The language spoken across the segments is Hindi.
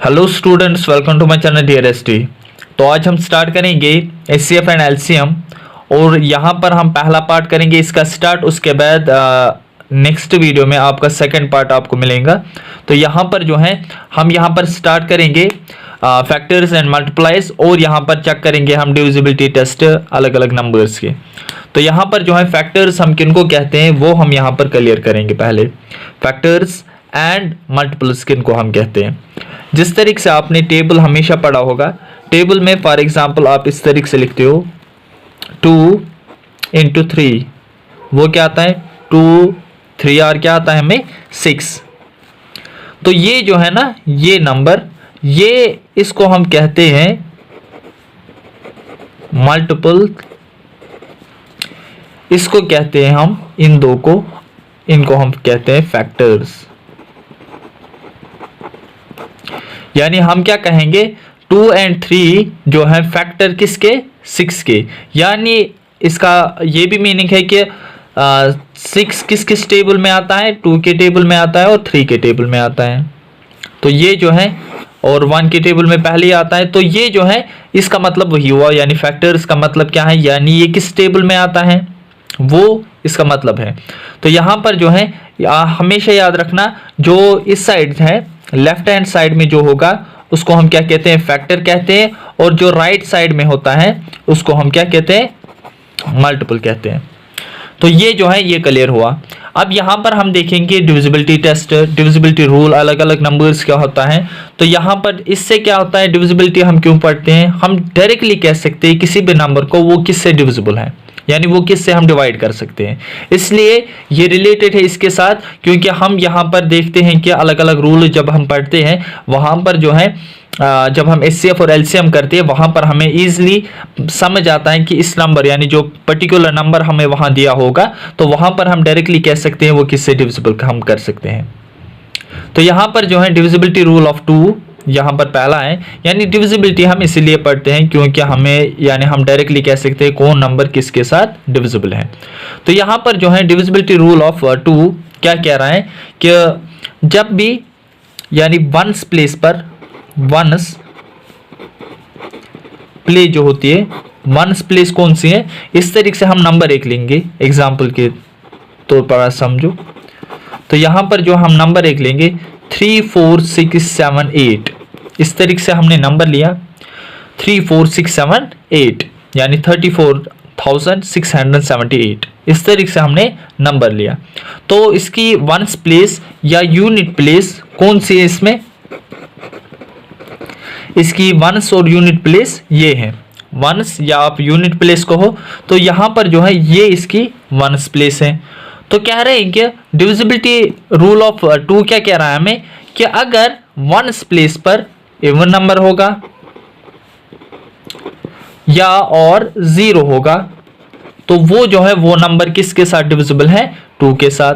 Hello students, welcome to my channel DRST। तो आज हम स्टार्ट करेंगे HCF एंड LCM और यहाँ पर हम पहला पार्ट करेंगे इसका स्टार्ट। उसके बाद नेक्स्ट वीडियो में आपका सेकंड पार्ट आपको मिलेगा। तो यहाँ पर जो है हम यहाँ पर स्टार्ट करेंगे फैक्टर्स एंड मल्टीप्लाइज और यहाँ पर चेक करेंगे हम डिविजिबिलिटी टेस्ट अलग अलग नंबर्स के। तो यहाँ पर जो है फैक्टर्स हम किनको कहते हैं वो हम यहाँ पर क्लियर करेंगे। पहले फैक्टर्स एंड मल्टीपल्स किनको हम कहते हैं। जिस तरीके से आपने टेबल हमेशा पढ़ा होगा, टेबल में फॉर एग्जांपल आप इस तरीके से लिखते हो 2 × 3, वो क्या आता है 2 3 क्या आता है हमें 6। तो ये जो है ना ये नंबर, ये इसको हम कहते हैं मल्टीपल, इसको कहते हैं हम इन दो को, इनको हम कहते हैं फैक्टर्स। यानी हम क्या कहेंगे 2 और 3 जो है फैक्टर किसके 6 के। यानी इसका ये भी मीनिंग है कि 6 किस किस टेबल में आता है, 2 के टेबल में आता है और 3 के टेबल में आता है। तो ये जो है और 1 के टेबल में पहले ही आता है। तो ये जो है इसका मतलब वही हुआ, यानी फैक्टर्स का मतलब क्या है, यानी ये किस टेबल में आता है वो इसका मतलब है। तो यहाँ पर जो है हमेशा याद रखना, जो इस साइड है लेफ्ट हैंड साइड में जो होगा उसको हम क्या कहते हैं फैक्टर कहते हैं, और जो राइट साइड में होता है उसको हम क्या कहते हैं मल्टीपल कहते हैं। तो ये जो है ये क्लियर हुआ। अब यहाँ पर हम देखेंगे डिविजिबिलिटी टेस्ट, डिविजिबिलिटी रूल, अलग अलग नंबर्स क्या होता है। तो यहाँ पर इससे क्या होता है, डिविजिबिलिटी हम क्यों पढ़ते हैं, हम डायरेक्टली कह सकते हैं किसी भी नंबर को वो किससे डिविजिबल है, यानी वो किससे हम डिवाइड कर सकते हैं। इसलिए ये रिलेटेड है इसके साथ, क्योंकि हम यहाँ पर देखते हैं कि अलग अलग रूल जब हम पढ़ते हैं वहाँ पर जो है जब हम HCF और LCM करते हैं वहाँ पर हमें ईजिली समझ आता है कि इस नंबर यानी जो पर्टिकुलर नंबर हमें वहाँ दिया होगा तो वहाँ पर हम डायरेक्टली कह सकते हैं वो किससे डिविजिबल हम कर सकते हैं। तो यहाँ पर जो है डिविजिबिलिटी रूल ऑफ 2 यहाँ पर पहला है, यानी डिविजिबिलिटी हम इसीलिए पढ़ते हैं क्योंकि हमें यानी हम डायरेक्टली कह सकते हैं कौन नंबर किसके साथ डिविजिबल है। तो यहाँ पर जो है डिविजिबिलिटी रूल ऑफ 2 क्या कह रहा है कि जब भी यानी वंस प्लेस पर, वंस प्लेस जो होती है, वंस प्लेस कौन सी है, इस तरीके से हम नंबर एक लेंगे एग्जाम्पल के तौर पर समझो। तो यहाँ पर जो हम नंबर एक लेंगे 3 4 6 7 8, इस तरीके से हमने नंबर लिया 3 4 6 7 8 यानी 34,678, इस तरीके से हमने नंबर लिया। तो इसकी वंस प्लेस या यूनिट प्लेस कौन सी है इसमें, इसकी वंस और यूनिट प्लेस ये है, वंस या आप यूनिट प्लेस कहो। तो यहाँ पर जो है ये इसकी वंस प्लेस है। तो कह रहे हैं कि डिविजिबिलिटी रूल ऑफ 2 क्या कह रहा है हमें कि अगर वंस प्लेस पर इवन नंबर होगा या और 0 होगा तो वो जो है वो नंबर किसके साथ डिविजिबल है, 2 के साथ,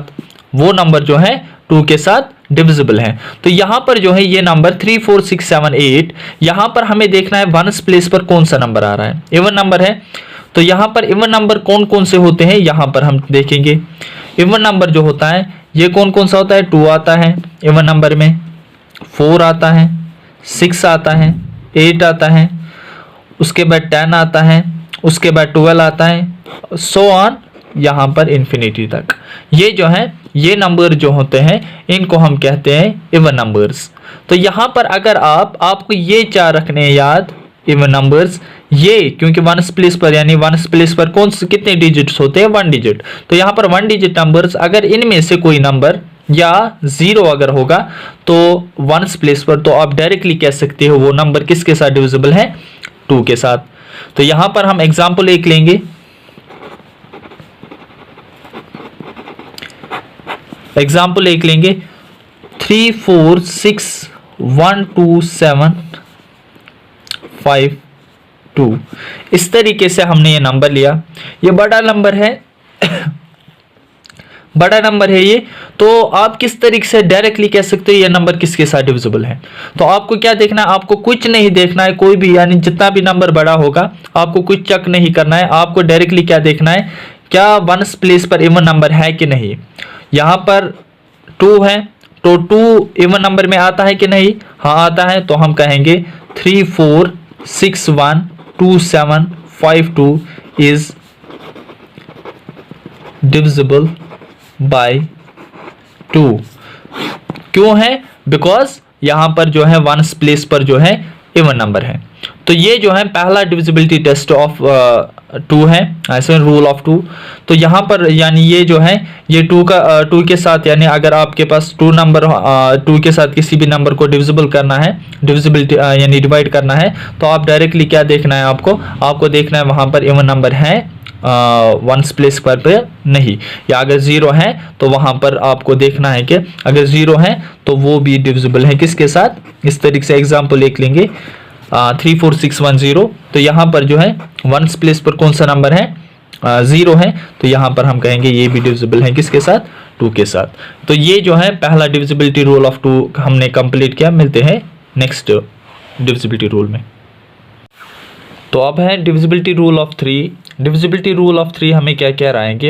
वो नंबर जो है 2 के साथ डिविजिबल है। तो यहाँ पर जो है ये नंबर 3 4 6 7 8, यहाँ पर हमें देखना है वंस प्लेस पर कौन सा नंबर आ रहा है, इवन नंबर है। तो यहाँ पर इवन नंबर कौन कौन से होते हैं यहाँ पर हम देखेंगे। इवन नंबर जो होता है ये कौन कौन सा होता है, 2 आता है इवन नंबर में, 4 आता है, 6 आता है, 8 आता है, उसके बाद 10 आता है, उसके बाद 12 आता है, सो ऑन यहाँ पर इन्फिनिटी तक। ये जो है ये नंबर जो होते हैं इनको हम कहते हैं इवन नंबर्स। तो यहाँ पर अगर आपको ये 4 रखने हैं याद, इवन नंबर्स ये, क्योंकि वंस प्लेस पर यानी वंस प्लेस पर कौन से कितने डिजिट्स होते हैं, 1 डिजिट। तो यहाँ पर 1 डिजिट नंबर्स, अगर इनमें से कोई नंबर या 0 अगर होगा तो वंस प्लेस पर, तो आप डायरेक्टली कह सकते हो वो नंबर किसके साथ डिविजिबल है, 2 के साथ। तो यहाँ पर हम एग्जाम्पल एक लेंगे, एग्जाम्पल एक लेंगे 3 4 6 1 2 7 5 2, इस तरीके से हमने ये नंबर लिया। ये बड़ा नंबर है बड़ा नंबर है ये। तो आप किस तरीके से डायरेक्टली कह सकते हो ये नंबर किसके साथ डिविजिबल है। तो आपको क्या देखना है, आपको कुछ नहीं देखना है, कोई भी यानी जितना भी नंबर बड़ा होगा आपको कुछ चेक नहीं करना है, आपको डायरेक्टली क्या देखना है, क्या वंस प्लेस पर इवन नंबर है कि नहीं। यहाँ पर 2 है, तो 2 इवन नंबर में आता है कि नहीं? हाँ आता है, तो हम कहेंगे 3 4 6 1 2 7 5 2 इज डिविजिबल बाय 2। क्यों है? बिकॉज यहां पर जो है वंस प्लेस पर जो है इवन नंबर है। तो ये जो है पहला डिविजिबिलिटी टेस्ट ऑफ 2 है, ऐसे रूल ऑफ 2। तो यहाँ पर यानी ये जो है ये 2 के साथ, यानी अगर आपके पास 2 नंबर 2 के साथ किसी भी नंबर को डिविजिबल करना है, डिविजिबिलिटी यानी डिवाइड करना है, तो आप डायरेक्टली क्या देखना है? आपको देखना है वहां पर इवन नंबर है वंस प्लेस पर पे नहीं, या अगर 0 है तो वहां पर आपको देखना है कि अगर 0 है तो वो भी डिविजिबल है किसके साथ? इस तरीके से एग्जाम्पल एक लेंगे 3 4 6 1 0। तो यहाँ पर जो है वंस प्लेस पर कौन सा नंबर है? 0 है, तो यहाँ पर हम कहेंगे ये भी डिविजिबल है किसके साथ? 2 के साथ। तो ये जो है पहला डिविजिबिलिटी रूल ऑफ 2 हमने कंप्लीट किया। मिलते हैं नेक्स्ट डिविजिबिलिटी रूल में। तो अब है divisibility rule of 3। Divisibility rule of 3 हमें क्या कह रहा है कि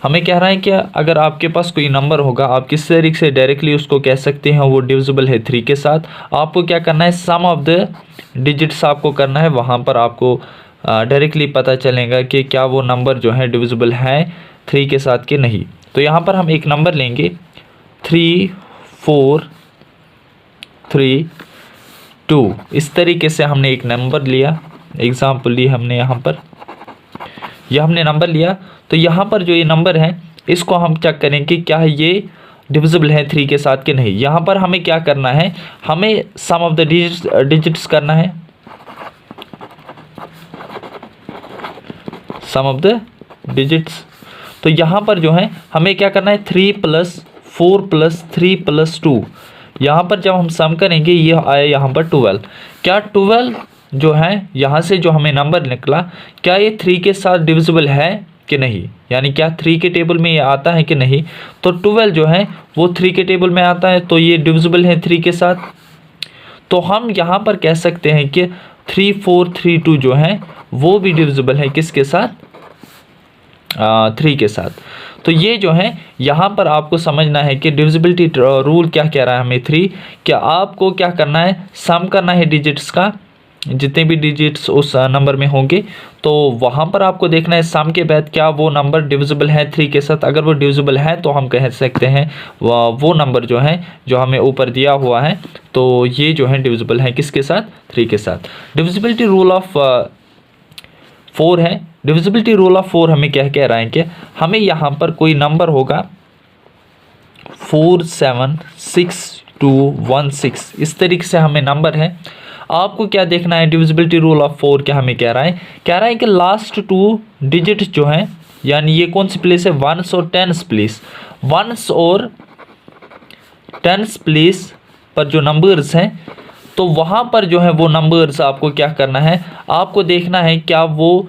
हमें कह रहा है कि अगर आपके पास कोई नंबर होगा, आप किस तरीके से डायरेक्टली उसको कह सकते हैं वो डिविजिबल है 3 के साथ। आपको क्या करना है? सम ऑफ द डिजिट्स आपको करना है, वहाँ पर आपको डायरेक्टली पता चलेगा कि क्या वो नंबर जो है डिविजिबल है 3 के साथ कि नहीं। तो यहाँ पर हम एक नंबर लेंगे 3 4 3 2। इस तरीके से हमने एक नंबर लिया, एग्जाम्पल ली हमने यहाँ पर, यह हमने नंबर लिया। तो यहाँ पर जो ये नंबर है इसको हम चेक करेंगे क्या ये डिविजिबल है 3 के साथ कि नहीं। यहाँ पर हमें क्या करना है? हमें सम ऑफ द डिजिट्स करना है, सम ऑफ द डिजिट्स। तो यहाँ पर जो है हमें क्या करना है? 3 + 4 + 3 + 2। यहाँ पर जब हम सम करेंगे ये आया यहाँ पर 12। क्या 12 जो है यहाँ से जो हमें नंबर निकला, क्या ये 3 के साथ डिविजिबल है कि नहीं? यानी क्या 3 के टेबल में ये आता है कि नहीं? तो 12 जो है वो 3 के टेबल में आता है, तो ये डिविजिबल है 3 के साथ। तो हम यहाँ पर कह सकते हैं कि 3 4 3 2 जो है वो भी डिविजिबल है किसके साथ? 3 के साथ। तो ये जो है यहाँ पर आपको समझना है कि डिविजिबिलिटी रूल क्या कह रहा है हमें 3, कि आपको क्या करना है? सम करना है डिजिट्स का, जितने भी डिजिट्स उस नंबर में होंगे, तो वहाँ पर आपको देखना है सम के बाद क्या वो नंबर डिविजिबल है 3 के साथ। अगर वो डिविजिबल है तो हम कह सकते हैं वो नंबर जो है जो हमें ऊपर दिया हुआ है, तो ये जो है डिविजिबल है किसके साथ? 3 के साथ। डिविजिबिलिटी रूल ऑफ 4 है। डिविजिबिलिटी रूल ऑफ 4 हमें क्या कह रहा है कि हमें यहाँ पर कोई नंबर होगा 4 7 6 2 1 6, इस तरीके से हमें नंबर है। आपको क्या देखना है? डिविजिबिलिटी रूल ऑफ 4 क्या हमें कह रहा है? कह रहा है कि लास्ट 2 डिजिट जो हैं, यानी ये कौन सी प्लेस है? वंस और टेंस प्लेस। वंस और टेंस प्लेस पर जो नंबर्स हैं, तो वहाँ पर जो है वो नंबर्स आपको क्या करना है? आपको देखना है क्या वो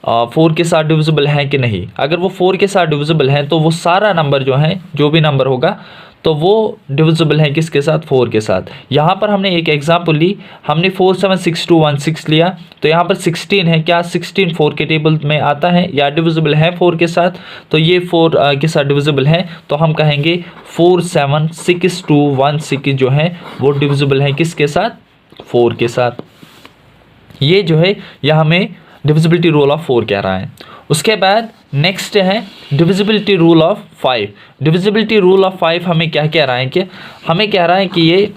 4 के साथ डिविजिबल है कि नहीं। अगर वो 4 के साथ डिविजिबल है तो वो सारा नंबर जो है, जो भी नंबर होगा, तो वो डिविजिबल है किसके साथ? 4 के साथ। यहाँ पर हमने एक एग्जांपल ली, हमने 4 7 6 2 1 6 लिया, तो यहाँ पर 16 है। क्या 16 4 के टेबल में आता है या डिविजिबल है 4 के साथ? तो ये 4 के साथ डिविजिबल है, तो हम कहेंगे 4 7 6 2 1 6 जो है वो डिविजिबल है किसके साथ? 4 के साथ। ये जो है यह हमें डिविजिबिलिटी रूल ऑफ 4 कह रहा है। उसके बाद नेक्स्ट है divisibility rule of 5। Divisibility rule of 5 हमें क्या कह रहा है कि हमें कह रहा है कि ये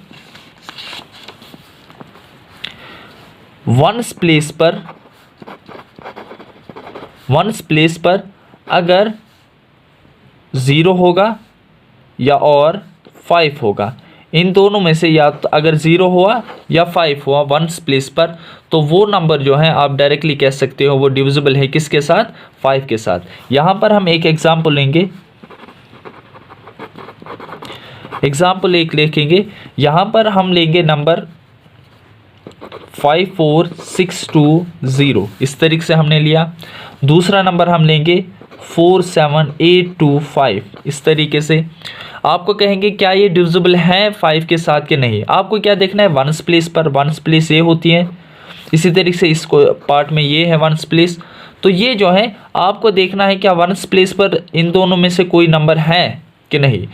वंस प्लेस पर अगर 0 होगा या और 5 होगा, इन दोनों में से या तो अगर 0 हुआ या 5 हुआ वंस प्लेस पर, तो वो नंबर जो है आप डायरेक्टली कह सकते हो वो डिविजिबल है किसके साथ? 5 के साथ। यहाँ पर हम एक एग्जाम्पल लेंगे, एग्जाम्पल एक लिखेंगे। यहाँ पर हम लेंगे नंबर 5 4 6 2 0, इस तरीके से हमने लिया। दूसरा नंबर हम लेंगे 4 7 8 2 5, इस तरीके से। आपको कहेंगे क्या ये डिविजिबल है 5 के साथ कि नहीं। आपको क्या देखना है? वंस प्लेस पर, वंस प्लेस ये होती है, इसी तरीके से इसको पार्ट में ये है वंस प्लेस। तो ये जो है आपको देखना है क्या वंस प्लेस पर इन दोनों में से कोई नंबर है कि नहीं।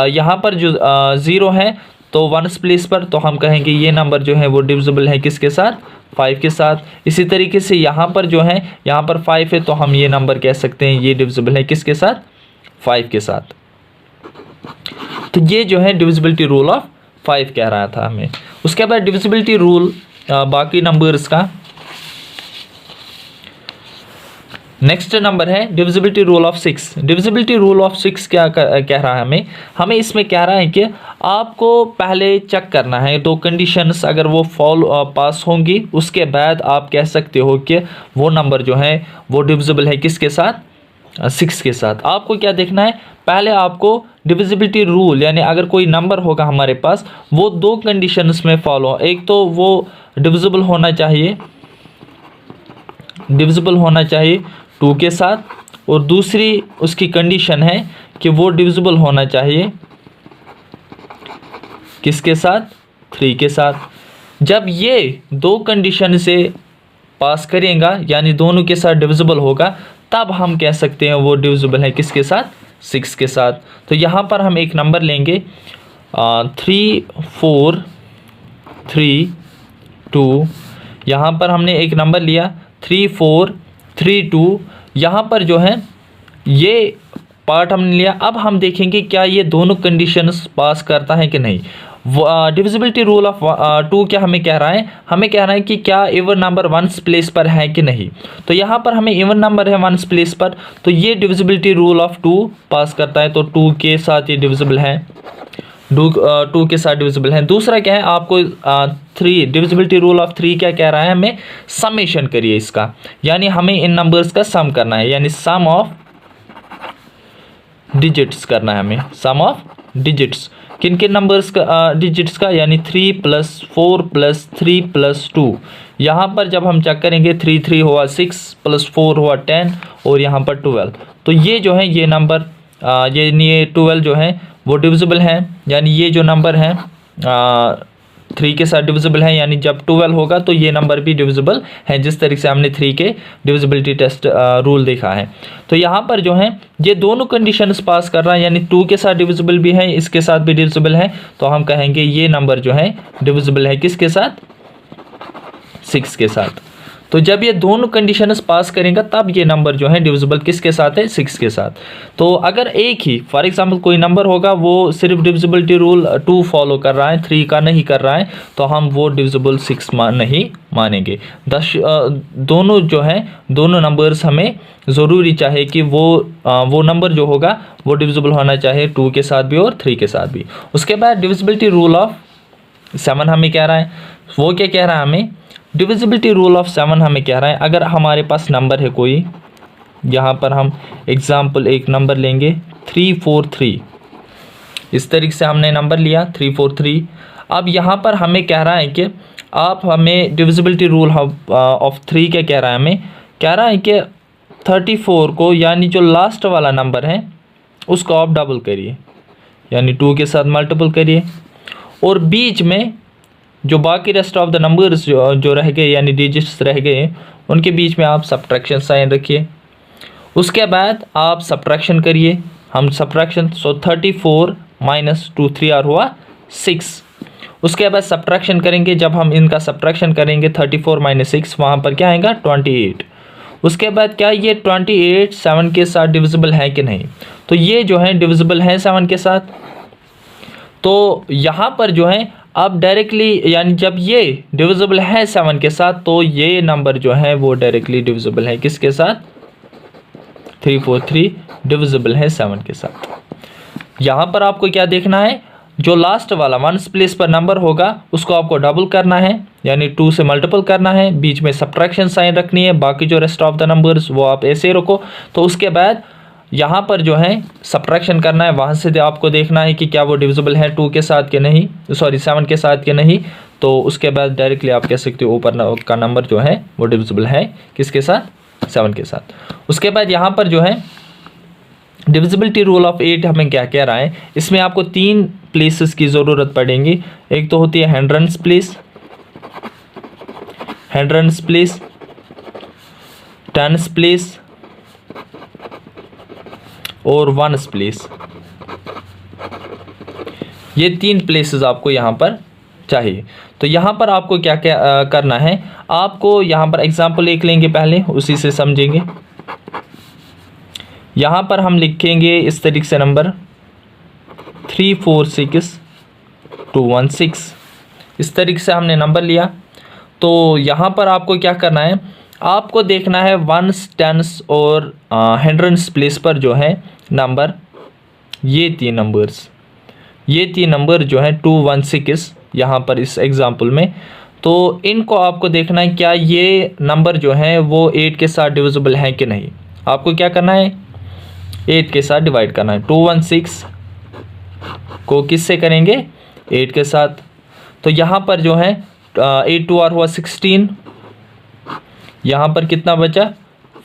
यहाँ पर जो 0 है तो 1s प्लेस पर, तो हम कहेंगे ये नंबर जो है वो डिविजिबल है किसके साथ, 5 के साथ। इसी तरीके से यहाँ पर जो है, यहाँ पर 5 है तो हम ये नंबर कह सकते हैं ये डिविजिबल है किसके साथ, 5 के साथ। तो ये जो है डिविजिबिलिटी रूल ऑफ 5 कह रहा था हमें। उसके बाद डिविजिबिलिटी रूल बाकी नंबर्स का नेक्स्ट नंबर है divisibility rule of 6। Divisibility rule of 6 क्या कह रहा है हमें इसमें कह रहा है कि आपको पहले चेक करना है 2 कंडीशंस, अगर वो पास होंगी उसके बाद आप कह सकते हो कि वो नंबर जो है वो डिविजिबल है किसके साथ, 6 के साथ। आपको क्या देखना है, पहले आपको डिविजिबिलिटी रूल यानी अगर कोई नंबर होगा हमारे पास वो 2 कंडीशंस में फॉलो, एक तो वो डिविजिबल होना चाहिए 2 के साथ, और दूसरी उसकी कंडीशन है कि वो डिविजिबल होना चाहिए किसके साथ, 3 के साथ। जब ये 2 कंडीशन से पास करेगा यानी दोनों के साथ डिविजिबल होगा, तब हम कह सकते हैं वो डिविजिबल है किसके साथ, 6 के साथ। तो यहाँ पर हम एक नंबर लेंगे 3 4 3 2, यहाँ पर हमने एक नंबर लिया 3 4 3 2, यहाँ पर जो है ये पार्ट हमने लिया। अब हम देखेंगे क्या ये दोनों कंडीशंस पास करता है कि नहीं। डिविजिबिलिटी रूल ऑफ 2 क्या हमें कह रहा है, हमें कह रहा है कि क्या इवन नंबर 1s प्लेस पर है कि नहीं। तो यहाँ पर हमें इवन नंबर है 1s प्लेस पर, तो ये डिविजिबिलिटी रूल ऑफ 2 पास करता है, तो 2 के साथ ये डिविजिबल है, 2 के साथ डिविजिबल है। दूसरा क्या है, आपको 3 डिविजिबिलिटी रूल ऑफ 3 क्या कह रहा है, हमें समेशन करिए इसका, यानी हमें इन नंबर्स का सम करना है, यानी सम ऑफ डिजिट्स करना है हमें, सम ऑफ डिजिट्स किन किन नंबर्स का, डिजिट्स का, यानी 3 + 4 + 3 + 2। यहाँ पर जब हम चेक करेंगे 3 3 हुआ 6 + 4 हुआ 10 और यहाँ पर 12, तो ये जो है ये नंबर ये 12 जो है वो डिविजिबल है, यानी ये जो नंबर है 3 के साथ डिविजिबल है, यानी जब 12 होगा तो ये नंबर भी डिविजिबल है, जिस तरीके से हमने 3 के डिविजिबिलिटी टेस्ट रूल देखा है। तो यहाँ पर जो है ये दोनों कंडीशंस पास कर रहा है, यानी 2 के साथ डिविजिबल भी है, इसके साथ भी डिविजिबल है, तो हम कहेंगे ये नंबर जो है डिविजिबल है किसके साथ, 6 के साथ। तो जब ये दोनों कंडीशंस पास करेगा तब ये नंबर जो है डिविजिबल किसके साथ है, 6 के साथ। तो अगर एक ही फॉर एग्जांपल कोई नंबर होगा वो सिर्फ डिविजिबिलिटी रूल 2 फॉलो कर रहा है, 3 का नहीं कर रहा है, तो हम वो डिविजिबल 6 नहीं मानेंगे। दोनों जो है दोनों नंबर्स हमें ज़रूरी चाहे कि वो नंबर जो होगा वो डिविजिबल होना चाहिए 2 के साथ भी और 3 के साथ भी। उसके बाद डिविजिबिलिटी रूल ऑफ 7 हमें कह रहा है, वो क्या कह रहा है हमें, डिविजिबिलिटी रूल ऑफ 7 हमें कह रहा है अगर हमारे पास नंबर है कोई, यहाँ पर हम एग्जाम्पल एक नंबर लेंगे 343, इस तरीके से हमने नंबर लिया 343। अब यहाँ पर हमें कह रहा है कि आप हमें डिविजिबिलिटी रूल ऑफ 3 क्या कह रहा है, हमें कह रहा है कि 34 को यानी जो लास्ट वाला नंबर है उसको आप डबल करिए, यानी 2 के साथ मल्टीपल करिए, और बीच में जो बाकी रेस्ट ऑफ द नंबर्स जो रह गए यानी डिजिट्स रह गए उनके बीच में आप सब्ट्रैक्शन साइन रखिए। उसके बाद आप सब्ट्रैक्शन करिए, हम सब्ट्रैक्शन, सो 34 - 2 3 और हुआ 6। उसके बाद सब्ट्रैक्शन करेंगे, जब हम इनका सब्ट्रैक्शन करेंगे 34 - 6 वहाँ पर क्या आएगा 28। उसके बाद क्या ये 28 7 के साथ डिविजिबल है कि नहीं, तो ये जो है डिविजिबल है 7 के साथ। तो यहाँ पर जो है अब डायरेक्टली यानी जब ये डिविजिबल है 7 के साथ तो ये नंबर जो है वो डायरेक्टली डिविजिबल है किसके साथ, 343 डिविजिबल है 7 के साथ। यहाँ पर आपको क्या देखना है, जो लास्ट वाला 1s प्लेस पर नंबर होगा उसको आपको डबल करना है, यानी 2 से मल्टीपल करना है, बीच में सब्ट्रैक्शन साइन रखनी है, बाकी जो रेस्ट ऑफ द नंबर्स वो आप ऐसे रखो। तो उसके बाद यहाँ पर जो है सब्ट्रैक्शन करना है, वहाँ से आपको देखना है कि क्या वो डिविजिबल है 2 के साथ के नहीं, सॉरी 7 के साथ के नहीं। तो उसके बाद डायरेक्टली आप कह सकते हो ऊपर का नंबर जो है वो डिविजिबल है किसके साथ, 7 के साथ। उसके बाद यहाँ पर जो है डिविजिबिलिटी रूल ऑफ 8 हमें क्या कह रहा है, इसमें आपको 3 प्लेसेस की ज़रूरत पड़ेगी। एक तो होती है हंड्रेड्स प्लेस, टेन्स प्लेस और 1s प्लेस। ये 3 प्लेसेस आपको यहाँ पर चाहिए। तो यहाँ पर आपको क्या क्या करना है, आपको यहाँ पर एग्जाम्पल एक लेंगे पहले, उसी से समझेंगे। यहाँ पर हम लिखेंगे इस तरीके से नंबर 346216, इस तरीके से हमने नंबर लिया। तो यहाँ पर आपको क्या करना है, आपको देखना है वंस, टेंस और हंड्रेड्स प्लेस पर जो है नंबर, ये तीन नंबर जो है 216 यहाँ पर इस एग्जाम्पल में, तो इनको आपको देखना है क्या ये नंबर जो है वो 8 के साथ डिविजिबल है कि नहीं। आपको क्या करना है, 8 के साथ डिवाइड करना है। 216 को किससे करेंगे, 8 के साथ। तो यहाँ पर जो है 8 2 हुआ 16, यहाँ पर कितना बचा,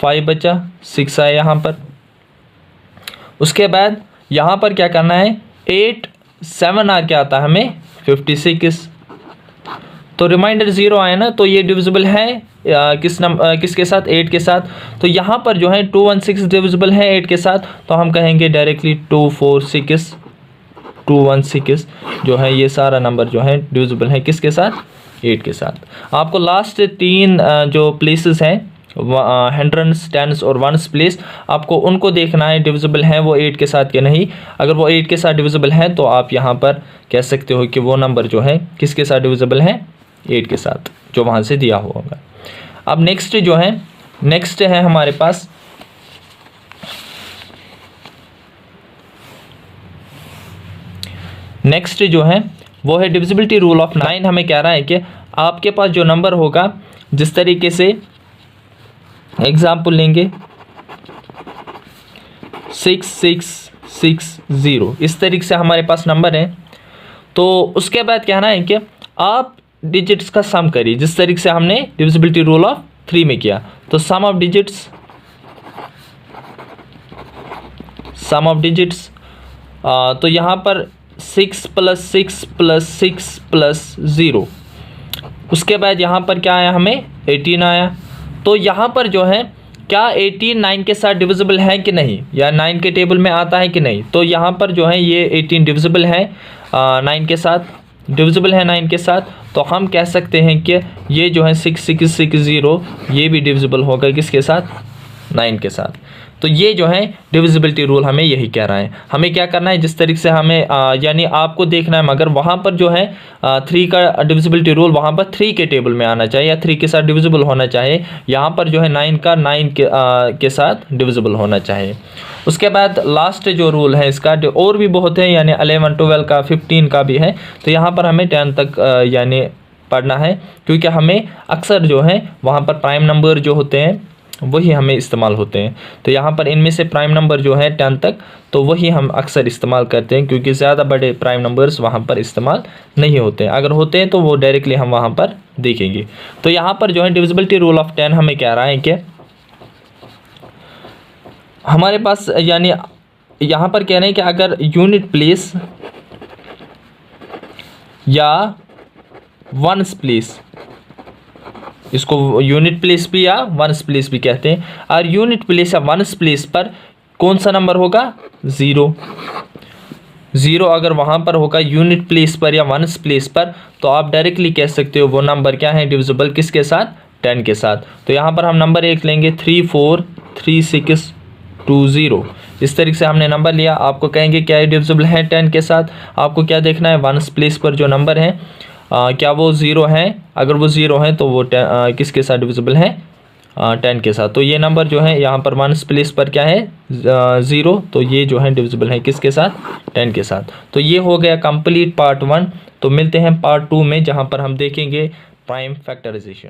5 बचा, 6 आया यहाँ पर। उसके बाद यहाँ पर क्या करना है, 8 7 आ क्या आता है हमें 56, तो रिमाइंडर 0 आया ना, तो ये डिविजिबल है किसके साथ, 8 के साथ। तो यहाँ पर जो है 216 डिविजिबल है 8 के साथ, तो हम कहेंगे डायरेक्टली 216 जो है ये सारा नंबर जो है डिविजिबल है किसके साथ, 8 के साथ। आपको लास्ट 3 जो प्लेसेस हैं, हंड्रेड्स, टेंस और वंस प्लेस, आपको उनको देखना है डिविजिबल है वो 8 के साथ कि नहीं। अगर वो 8 के साथ डिविजिबल है तो आप यहाँ पर कह सकते हो कि वो नंबर जो है किसके साथ डिविजिबल है, 8 के साथ, जो वहाँ से दिया होगा। अब नेक्स्ट जो है, नेक्स्ट है हमारे पास नेक्स्ट जो है वो है डिविजिबिलिटी रूल ऑफ 9। हमें कह रहा है कि आपके पास जो नंबर होगा, जिस तरीके से एग्जाम्पल लेंगे 6660, इस तरीके से हमारे पास नंबर है। तो उसके बाद कहना है कि आप डिजिट्स का सम करिए, जिस तरीके से हमने डिविजिबिलिटी रूल ऑफ 3 में किया। तो सम ऑफ डिजिट्स तो यहाँ पर 6 + 6 + 6 + 0, उसके बाद यहाँ पर क्या आया, हमें 18 आया। तो यहाँ पर जो है क्या 18 9 के साथ डिविजिबल है कि नहीं, या 9 के टेबल में आता है कि नहीं। तो यहाँ पर जो है ये 18 डिविजिबल है 9 के साथ, डिविजिबल है 9 के साथ। तो हम कह सकते हैं कि ये जो है 6660 ये भी डिविजिबल होगा किसके साथ, 9 के साथ। तो ये जो है डिविजिबिलिटी रूल हमें यही कह रहा है। हमें क्या करना है, जिस तरीके से हमें यानी आपको देखना है, मगर वहाँ पर जो है 3 का डिविजिबिलिटी रूल वहाँ पर 3 के टेबल में आना चाहिए या 3 के साथ डिविजिबल होना चाहिए। यहाँ पर जो है 9 का 9 के साथ डिविजिबल होना चाहिए। उसके बाद लास्ट जो रूल है इसका, और भी बहुत है, यानी 11 12 का 15 का भी है। तो यहाँ पर हमें 10 तक यानी पढ़ना है, क्योंकि हमें अक्सर जो है वहाँ पर प्राइम नंबर जो होते हैं वही हमें इस्तेमाल होते हैं। तो यहाँ पर इनमें से प्राइम नंबर जो है 10 तक, तो वही हम अक्सर इस्तेमाल करते हैं, क्योंकि ज़्यादा बड़े प्राइम नंबर्स वहाँ पर इस्तेमाल नहीं होते हैं। अगर होते हैं तो वो डायरेक्टली हम वहाँ पर देखेंगे। तो यहाँ पर जो है डिविजिबिलिटी रूल ऑफ 10 हमें कह रहा है कि हमारे पास, यानी यहाँ पर कह रहे हैं कि अगर यूनिट प्लेस या वंस प्लेस, इसको यूनिट प्लेस भी या वंस प्लेस भी कहते हैं, और यूनिट प्लेस या वंस प्लेस पर कौन सा नंबर होगा, 0 अगर वहाँ पर होगा यूनिट प्लेस पर या वंस प्लेस पर, तो आप डायरेक्टली कह सकते हो वो नंबर क्या है, डिविजिबल किसके साथ, 10 के साथ। तो यहाँ पर हम नंबर 1 लेंगे 343620, इस तरीके से हमने नंबर लिया। आपको कहेंगे क्या है, डिविजिबल है 10 के साथ। आपको क्या देखना है, वंस प्लेस पर जो नंबर है क्या वो 0 है। अगर वो 0 है तो वो किसके साथ डिविजिबल है, 10 के साथ। तो ये नंबर जो है यहाँ पर वंस प्लेस पर क्या है, 0, तो ये जो है डिविजिबल है किसके साथ, 10 के साथ। तो ये हो गया कंप्लीट पार्ट 1। तो मिलते हैं पार्ट 2 में, जहाँ पर हम देखेंगे प्राइम फैक्टराइजेशन।